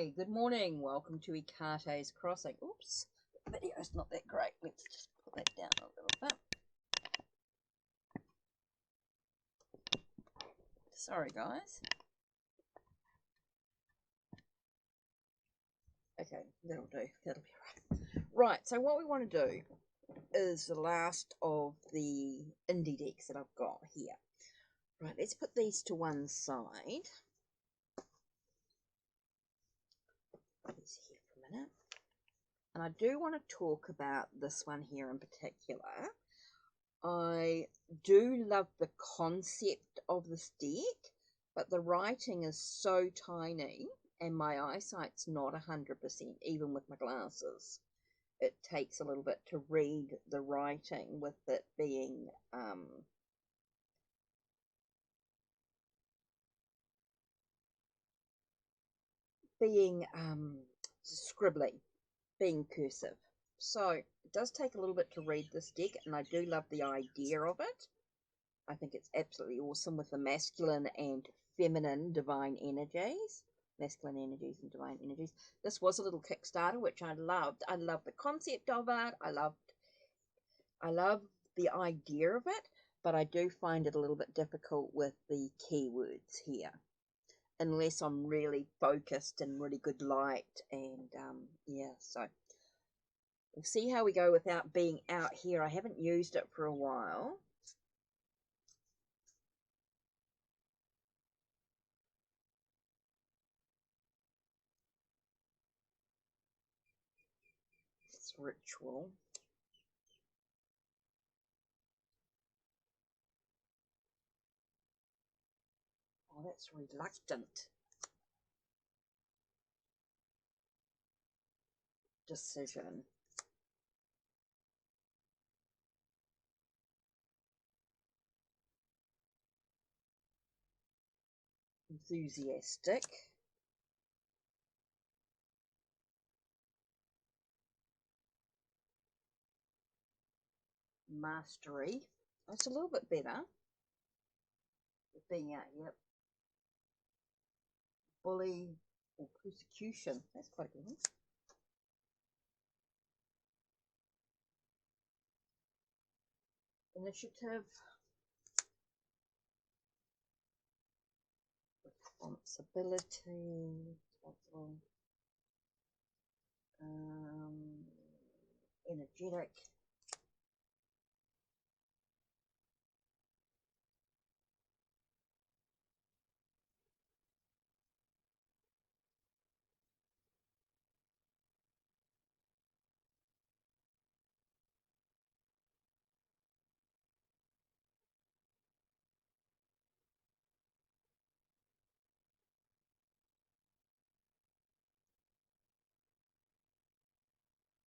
Hi, good morning. Welcome to Ikate's Crossing. Oops, the video's not that great. Let's just put that down a little bit. Sorry, guys. Okay, that'll do. That'll be right. Right, so what we want to do is the last of the indie decks that I've got here. Right, let's put these to one side. Put these here for a minute. And I do want to talk about this one here in particular. I do love the concept of this deck, but the writing is so tiny and my eyesight's not 100%, even with my glasses. It takes a little bit to read the writing with it being scribbly, being cursive. So it does take a little bit to read this deck, and I do love the idea of it. I think it's absolutely awesome with the masculine and feminine divine energies. Masculine energies and divine energies. This was a little Kickstarter, which I loved. I loved the concept of it. I love the idea of it, but I do find it a little bit difficult with the keywords here. Unless I'm really focused and really good light, and yeah, so we'll see how we go without being out here. I haven't used it for a while. It's ritual. Oh, that's reluctant. Decision. Enthusiastic. Mastery. That's a little bit better. Being out, yep. Bully or persecution. That's quite a good one. Initiative. Responsibility. Energetic.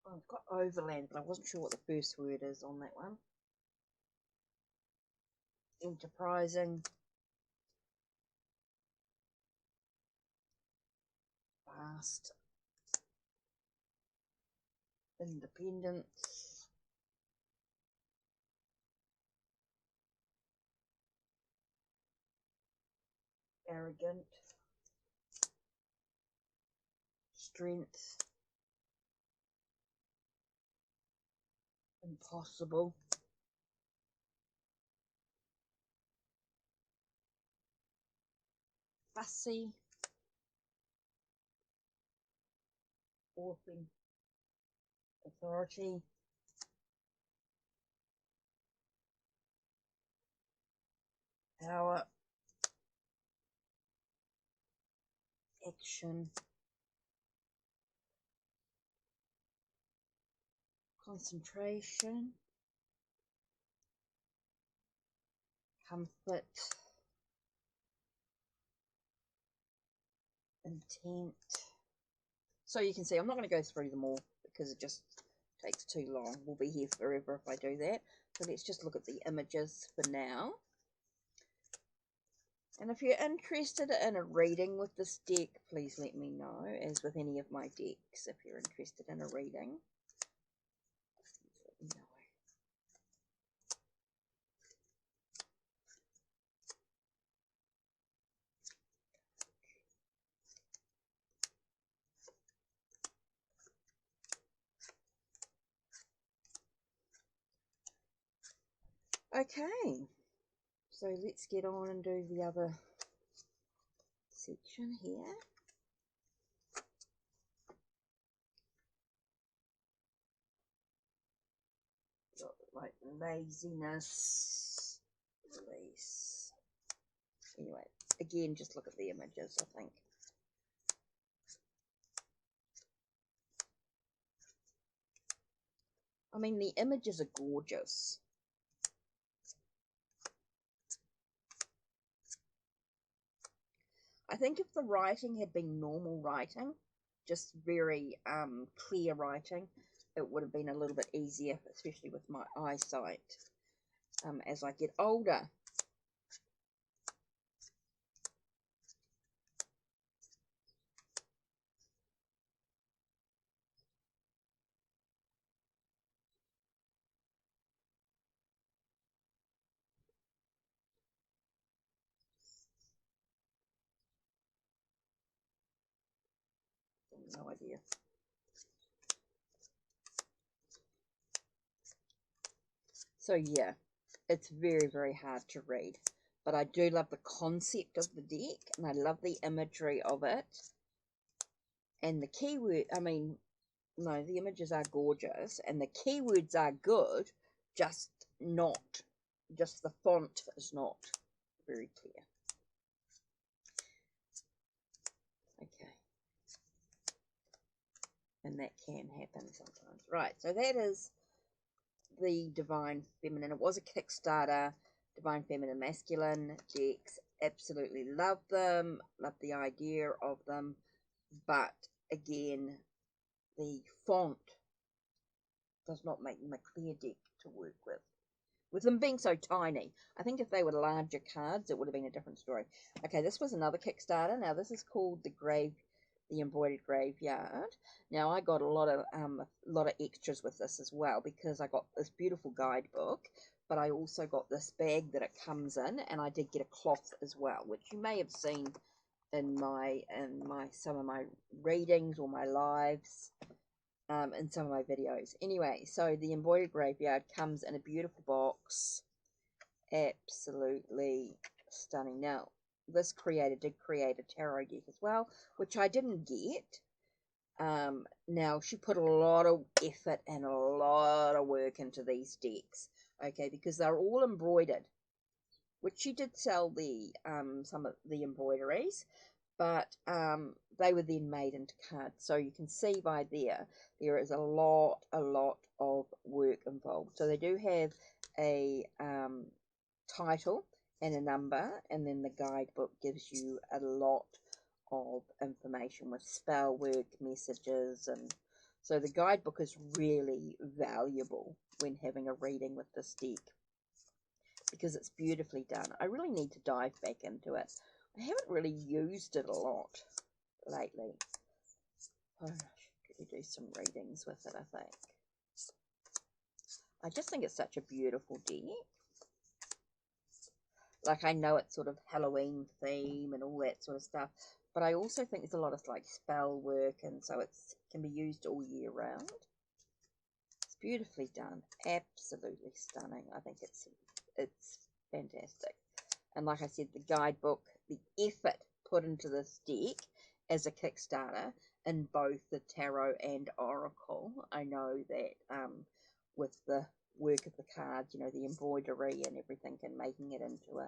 Oh, I've got overland, but I wasn't sure what the first word is on that one. Enterprising. Fast. Independence. Arrogant. Strength. Impossible. Fussy. Orphan. Authority. Power. Action. Concentration. Comfort. Intent. So you can see I'm not going to go through them all because it just takes too long. We'll be here forever if I do that. So let's just look at the images for now. And if you're interested in a reading with this deck, please let me know, as with any of my decks. If you're interested in a reading, let me know. Okay, so let's get on and do the other section here. Got like laziness, release. Anyway, again, just look at the images, I think. I mean, the images are gorgeous. I think if the writing had been normal writing, just very clear writing, it would have been a little bit easier, especially with my eyesight as I get older. No idea. So yeah, it's very, very hard to read. But I do love the concept of the deck, and I love the imagery of it. And the keyword, I mean, no, the images are gorgeous, and the keywords are good, just the font is not very clear. Okay. And that can happen sometimes. Right, so that is the Divine Feminine. It was a Kickstarter, Divine Feminine Masculine decks. Absolutely love them, love the idea of them, but again, the font does not make them a clear deck to work with. With them being so tiny, I think if they were larger cards, it would have been a different story. Okay, this was another Kickstarter. Now, this is called the Embroidered Graveyard. Now, I got a lot of extras with this as well, because I got this beautiful guidebook, but I also got this bag that it comes in, and I did get a cloth as well, which you may have seen in some of my readings or my lives. In some of my videos. Anyway, so the Embroidered Graveyard comes in a beautiful box. Absolutely stunning. Now, this creator did create a tarot deck as well, which I didn't get. Now, she put a lot of effort and a lot of work into these decks, okay, because they're all embroidered, which she did sell some of the embroideries, but they were then made into cards. So you can see by there is a lot of work involved. So they do have a title and a number, and then the guidebook gives you a lot of information with spell work, messages, and so the guidebook is really valuable when having a reading with this deck, because it's beautifully done. I really need to dive back into it. I haven't really used it a lot lately. Oh, could do some readings with it, I think. I just think it's such a beautiful deck. Like, I know it's sort of Halloween theme and all that sort of stuff, but I also think there's a lot of like spell work, and so it can be used all year round. It's beautifully done. Absolutely stunning. I think it's fantastic. And like I said, the guidebook, the effort put into this deck as a Kickstarter in both the tarot and oracle. I know that with the work of the cards, you know, the embroidery and everything, and making it into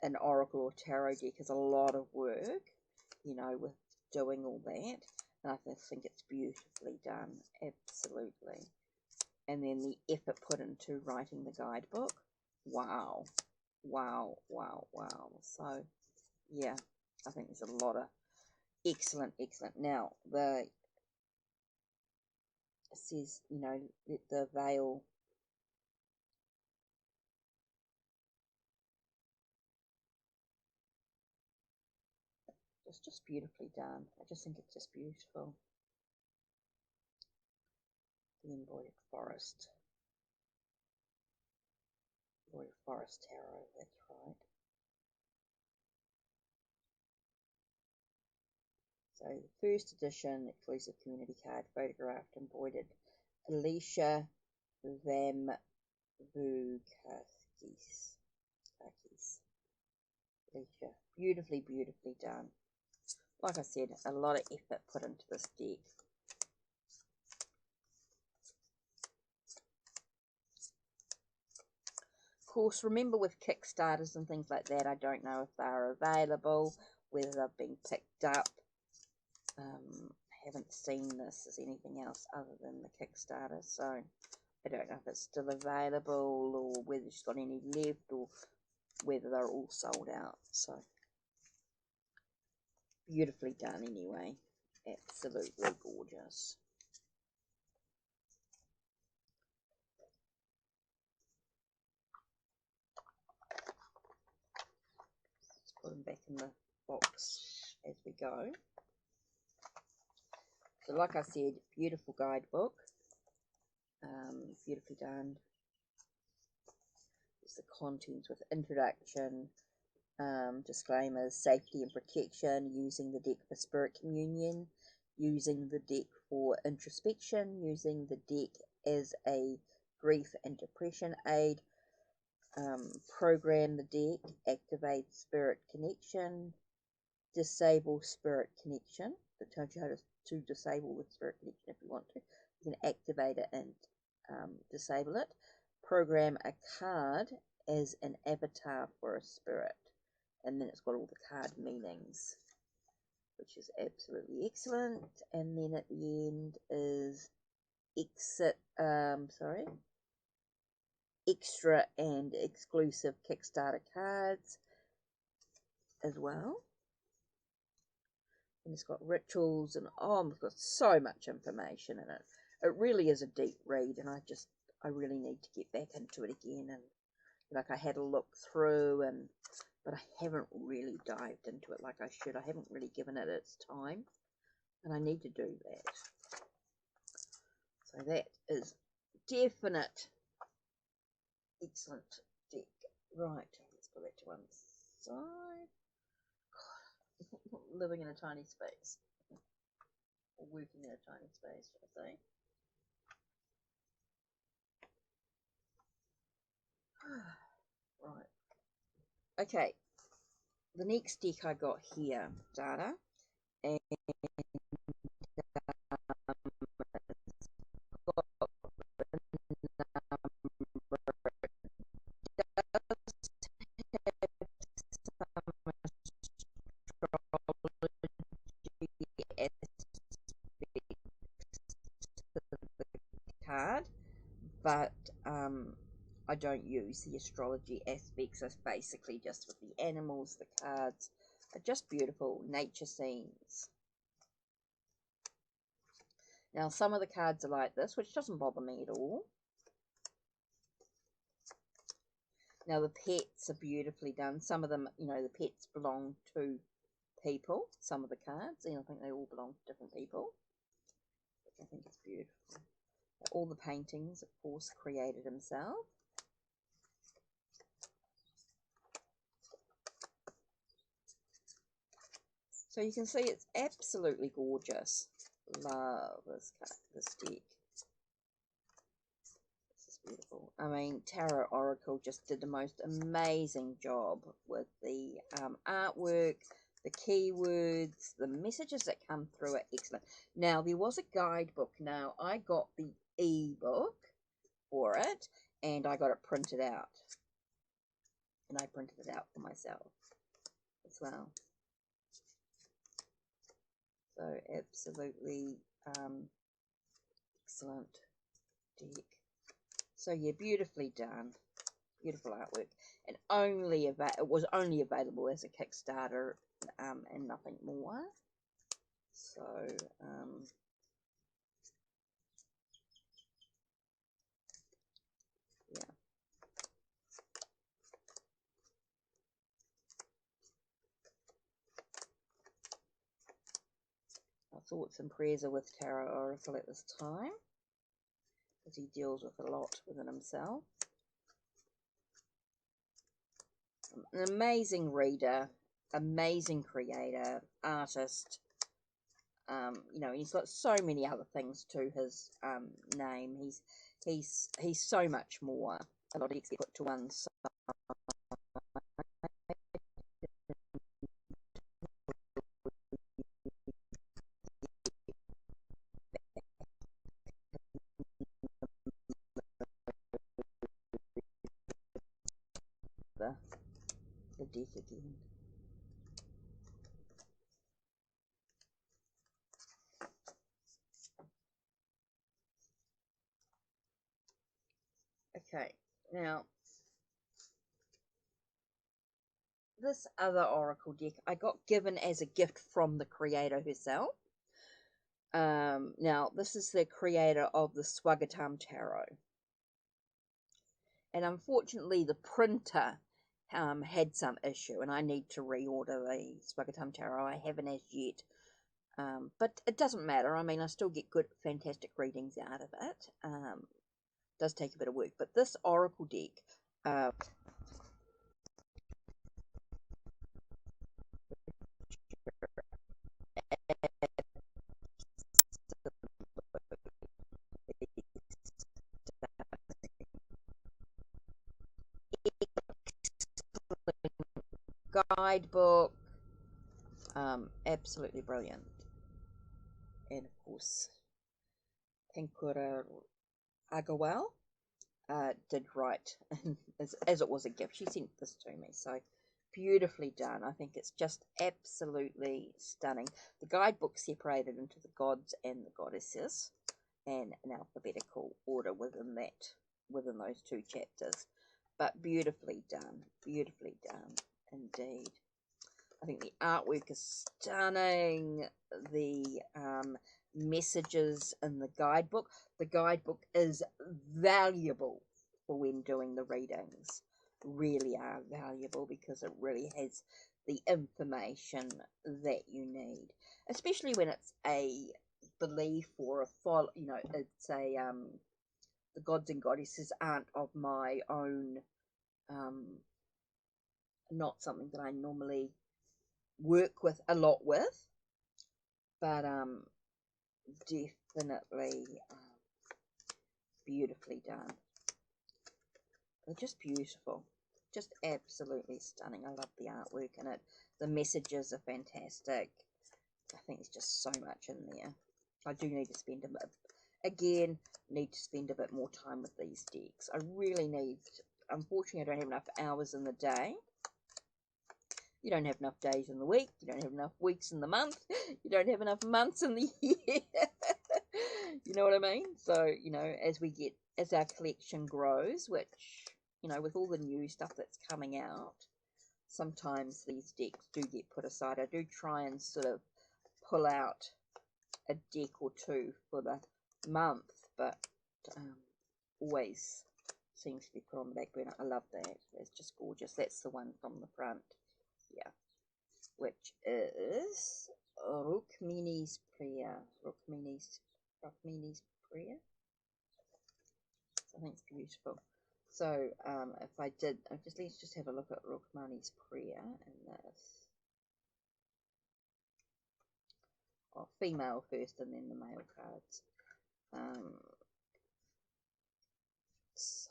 an oracle or tarot deck is a lot of work, you know, with doing all that. And I think it's beautifully done. Absolutely. And then the effort put into writing the guidebook. Wow. Wow. So yeah, I think there's a lot of excellent. Now, it says, you know, let the veil just beautifully done. I just think it's just beautiful. The embroidered forest tarot, that's right. So the first edition exclusive community card, photographed, embroidered, Alicia Van Vukas. Luckies. Pleasure. Beautifully, beautifully done. Like I said, a lot of effort put into this deck. Of course, remember with Kickstarters and things like that, I don't know if they're available, whether they've been picked up. Haven't seen this as anything else other than the Kickstarter, so I don't know if it's still available or whether she's got any left or whether they're all sold out. So beautifully done anyway. Absolutely gorgeous. Let's put them back in the box as we go. So like I said, beautiful guidebook. Beautifully done. There's the contents with introduction, disclaimers, safety and protection, using the deck for spirit communion, using the deck for introspection, using the deck as a grief and depression aid, program the deck, activate spirit connection, disable spirit connection. That tells you how to disable the spirit connection if you want to. You can activate it and disable it. Program a card as an avatar for a spirit. And then it's got all the card meanings, which is absolutely excellent. And then at the end is extra and exclusive Kickstarter cards as well. And it's got rituals and it's got so much information in it. It really is a deep read, and I really need to get back into it again. And like, I had a look through, but I haven't really dived into it like I should. I haven't really given it its time, and I need to do that. So that is definite excellent deck. Right, let's put that to one side. Living in a tiny space, or working in a tiny space, should I say. Right. Okay. The next deck I got here, data, and card, but I don't use the astrology aspects. It's basically just with the animals. The cards are just beautiful nature scenes. Now, some of the cards are like this, which doesn't bother me at all. Now, the pets are beautifully done. Some of them, the pets belong to people. Some of the cards, I think they all belong to different people. I think it's beautiful. All the paintings, of course, created himself. So you can see it's absolutely gorgeous. Love this deck. This is beautiful. I mean, Tarot Oracle just did the most amazing job with the artwork, the keywords, the messages that come through are excellent. Now, there was a guidebook. Now, I got the e-book for it, and I got it printed out. And I printed it out for myself as well. So absolutely excellent deck. So yeah, beautifully done, beautiful artwork, and it was only available as a Kickstarter and nothing more. So yeah. Our thoughts and prayers are with Tarot Oracle at this time, because he deals with a lot within himself. An amazing reader, amazing creator, artist. He's got so many other things to his name. He's so much more. a lot of decks get put to one side. The deck again. Okay, now this other oracle deck I got given as a gift from the creator herself. Now this is the creator of the Swagatam Tarot, and unfortunately the printer had some issue, and I need to reorder the Swagatam Tarot. I haven't as yet, but it doesn't matter. I mean, I still get good, fantastic readings out of it. Does take a bit of work, but this oracle deck. Guidebook, absolutely brilliant, and of course Pinkura Agawal did write as it was a gift. She sent this to me, so beautifully done. I think it's just absolutely stunning. The guidebook separated into the gods and the goddesses, and in alphabetical order within those two chapters, but beautifully done indeed. I think the artwork is stunning. The messages in the guidebook. The guidebook is valuable for when doing the readings. Really are valuable because it really has the information that you need, especially when it's a belief or a follow. You know, it's a the gods and goddesses aren't of my own. Not something that I normally work with a lot with, but definitely beautifully done. They're just beautiful, just absolutely stunning. I love the artwork in it. The messages are fantastic. I think there's just so much in there. I do need to spend need to spend a bit more time with these decks. I really need. Unfortunately, I don't have enough hours in the day. You don't have enough days in the week. You don't have enough weeks in the month. You don't have enough months in the year. You know what I mean? So, you know, as our collection grows, which, you know, with all the new stuff that's coming out, sometimes these decks do get put aside. I do try and sort of pull out a deck or two for the month, but always seems to be put on the back burner. I love that. It's just gorgeous. That's the one from the front. Yeah, which is Rukmini's Prayer. Rukmini's Prayer. I think it's beautiful. So, if I did, let's just have a look at Rukmani's Prayer in this. Oh, female first, and then the male cards. So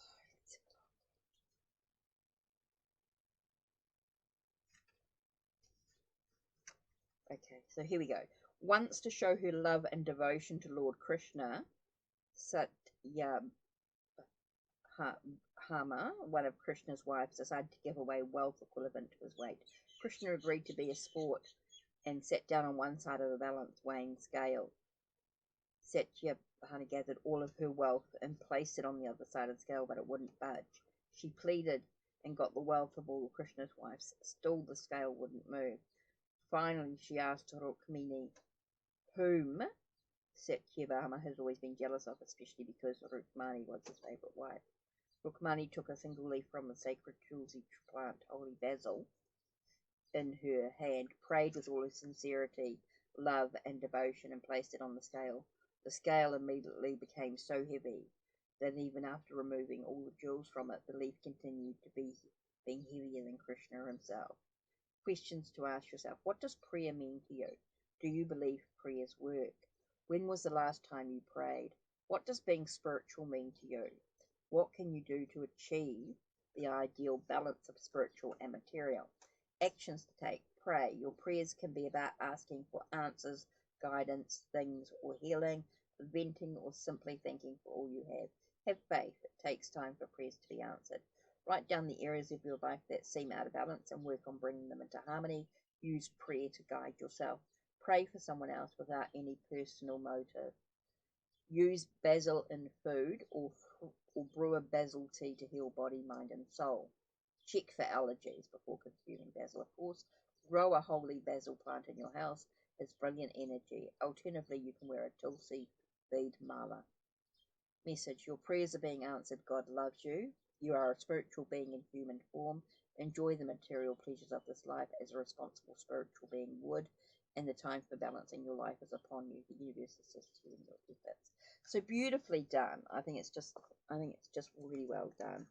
okay, so here we go. Once, to show her love and devotion to Lord Krishna, Satyabhama, one of Krishna's wives, decided to give away wealth equivalent to his weight. Krishna agreed to be a sport and sat down on one side of the balance weighing scale. Satyabhama gathered all of her wealth and placed it on the other side of the scale, but it wouldn't budge. She pleaded and got the wealth of all Krishna's wives. Still the scale wouldn't move. Finally, she asked Rukmini, whom Satyabhama has always been jealous of, especially because Rukmani was his favourite wife. Rukmani took a single leaf from the sacred tulsi plant, holy basil, in her hand, prayed with all her sincerity, love, and devotion, and placed it on the scale. The scale immediately became so heavy that even after removing all the jewels from it, the leaf continued to be being heavier than Krishna himself. Questions to ask yourself. What does prayer mean to you? Do you believe prayers work? When was the last time you prayed? What does being spiritual mean to you? What can you do to achieve the ideal balance of spiritual and material? Actions to take. Pray. Your prayers can be about asking for answers, guidance, things, or healing, venting, or simply thanking for all you have. Have faith. It takes time for prayers to be answered. Write down the areas of your life that seem out of balance and work on bringing them into harmony. Use prayer to guide yourself. Pray for someone else without any personal motive. Use basil in food or brew a basil tea to heal body, mind, and soul. Check for allergies before consuming basil, of course. Grow a holy basil plant in your house. It's brilliant energy. Alternatively, you can wear a tulsi bead mala. Message. Your prayers are being answered. God loves you. You are a spiritual being in human form. Enjoy the material pleasures of this life as a responsible spiritual being would, and the time for balancing your life is upon you. The universe assists you in your efforts. So beautifully done. I think it's just really well done.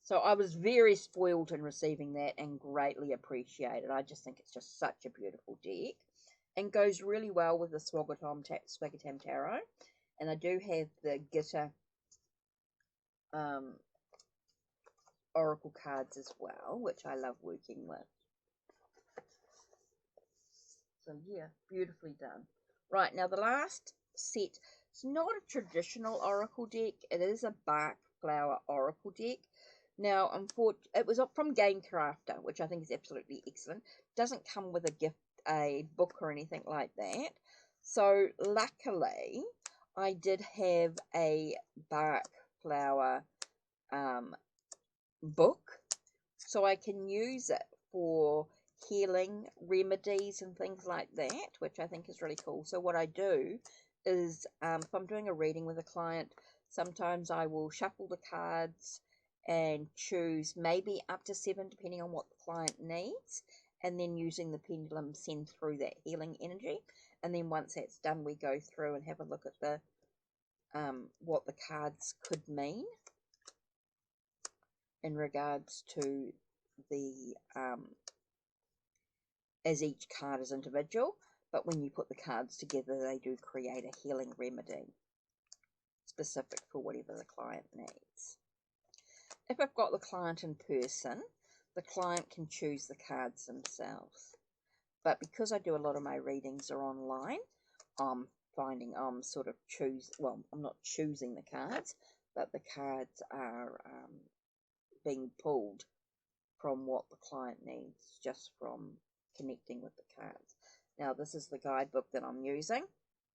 So I was very spoiled in receiving that and greatly appreciated. I just think it's just such a beautiful deck and goes really well with the Swagatam Tarot. And I do have the Gitter Oracle cards as well, which I love working with. So yeah, beautifully done. Right, now the last set, it's not a traditional Oracle deck. It is a Bach Flower Oracle deck. Now, it was from Game Crafter, which I think is absolutely excellent. Doesn't come with a book or anything like that. So luckily, I did have a Bach Flower book, so I can use it for healing remedies and things like that, which I think is really cool. So what I do is, if I'm doing a reading with a client, sometimes I will shuffle the cards and choose maybe up to 7, depending on what the client needs, and then using the pendulum send through that healing energy. And then once that's done, we go through and have a look at the what the cards could mean in regards to the as each card is individual, but when you put the cards together, they do create a healing remedy specific for whatever the client needs. If I've got the client in person, the client can choose the cards themselves. But because I do a lot of my readings are online, I'm finding I'm sort of I'm not choosing the cards, but the cards are being pulled from what the client needs, just from connecting with the cards. Now, this is the guidebook that I'm using,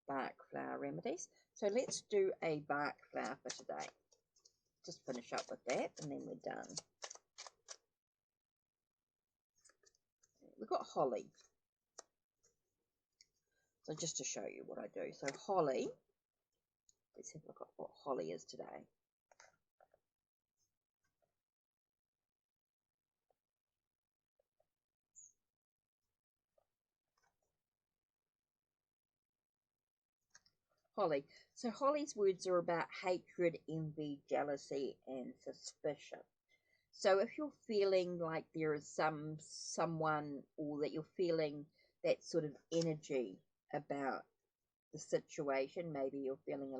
Bach Flower Remedies. So let's do a Bach flower for today. Just finish up with that, and then we're done. We've got holly. So just to show you what I do. So holly, let's have a look at what holly is today. Holly. So Holly's words are about hatred, envy, jealousy, and suspicion. So if you're feeling like there is someone, or that you're feeling that sort of energy about the situation, maybe you're feeling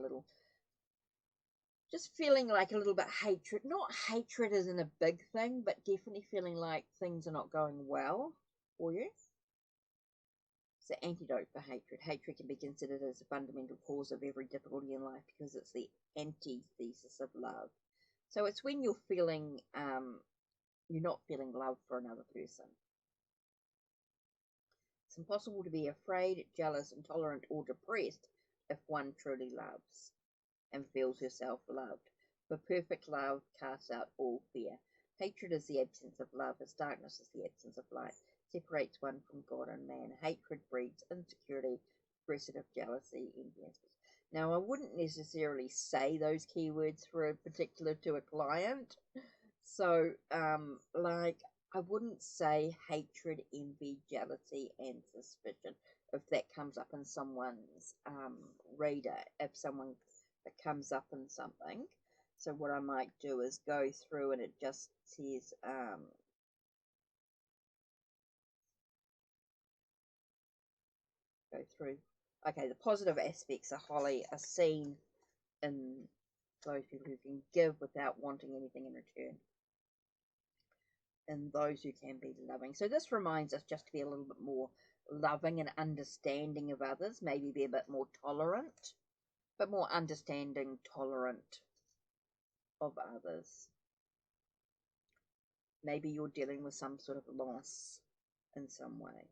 just feeling like a little bit hatred. Not hatred isn't a big thing, but definitely feeling like things are not going well for you. It's the antidote for hatred. Hatred can be considered as a fundamental cause of every difficulty in life because it's the antithesis of love. So it's when you're feeling, you're not feeling love for another person. It's impossible to be afraid, jealous, intolerant, or depressed if one truly loves and feels herself loved. For perfect love casts out all fear. Hatred is the absence of love, as darkness is the absence of light. Separates one from God and man. Hatred breeds insecurity, aggressive jealousy, envy. Now, I wouldn't necessarily say those keywords for a particular to a client. So, like, I wouldn't say hatred, envy, jealousy, and suspicion if that comes up in someone's reader. If someone that comes up in something. So what I might do is go through, and it just says go through. Okay, the positive aspects of holly are seen in those people who can give without wanting anything in return, and those who can be loving. So this reminds us just to be a little bit more loving and understanding of others, maybe be a bit more tolerant, but more understanding, tolerant of others. Maybe you're dealing with some sort of loss in some way.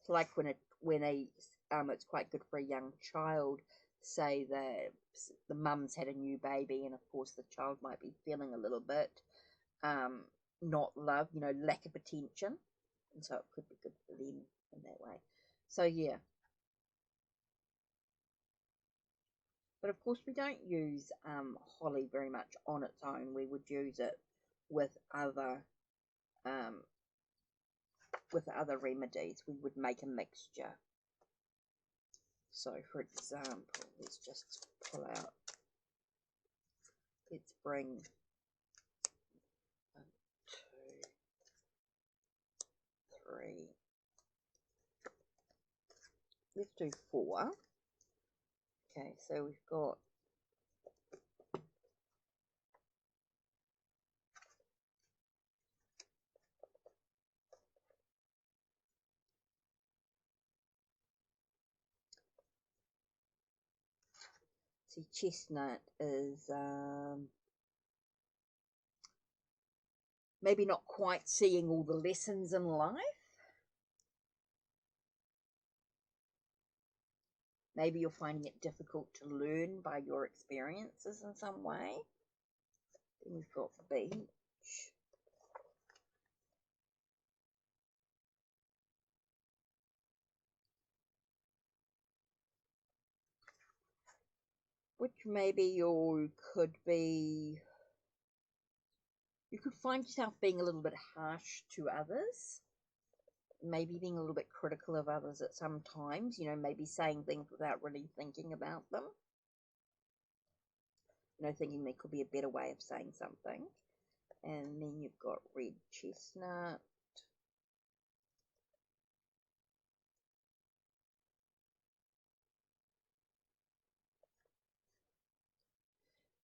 It's like it's quite good for a young child, say that the mum's had a new baby, and of course the child might be feeling a little bit not loved, lack of attention, and so it could be good for them in that way. So yeah, but of course we don't use holly very much on its own. We would use it with other remedies. We would make a mixture. So for example, let's just pull out, let's bring 1, 2, 3, let's do 4. Okay, so we've got chestnut is maybe not quite seeing all the lessons in life. Maybe you're finding it difficult to learn by your experiences in some way. Then we've got beech. Which maybe you could find yourself being a little bit harsh to others. Maybe being a little bit critical of others at some times, maybe saying things without really thinking about them. Thinking there could be a better way of saying something. And then you've got red chestnut.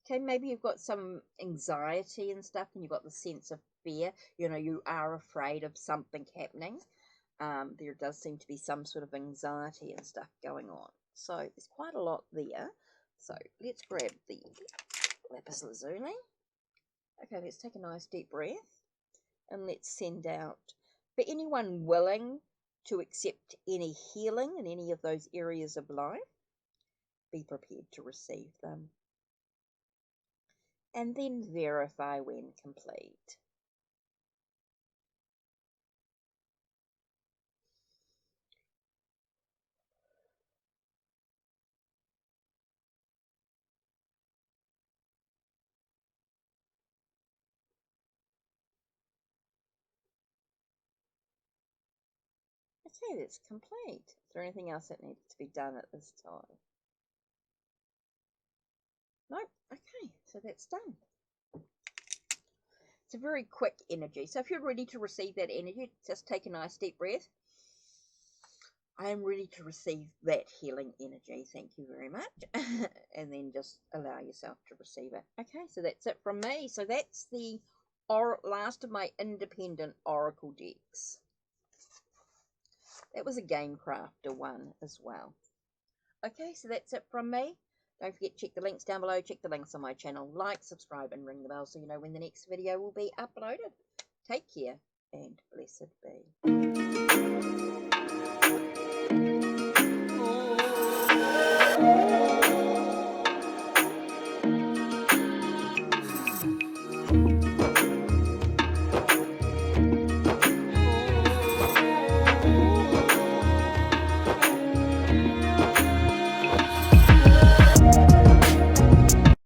Okay, maybe you've got some anxiety and stuff, and you've got the sense of fear. You are afraid of something happening. There does seem to be some sort of anxiety and stuff going on. So there's quite a lot there. So let's grab the lapis lazuli. Okay, let's take a nice deep breath, and let's send out, for anyone willing to accept any healing in any of those areas of life, be prepared to receive them. And then verify when complete. Okay, that's complete. Is there anything else that needs to be done at this time? Nope. Okay, so that's done. It's a very quick energy. So if you're ready to receive that energy, just take a nice deep breath. I am ready to receive that healing energy. Thank you very much. And then just allow yourself to receive it. Okay, so that's it from me. So that's the last of my independent oracle decks. That was a Game Crafter one as well. Okay, so that's it from me. Don't forget to check the links down below. Check the links on my channel. Like, subscribe, and ring the bell so you know when the next video will be uploaded. Take care, and blessed be.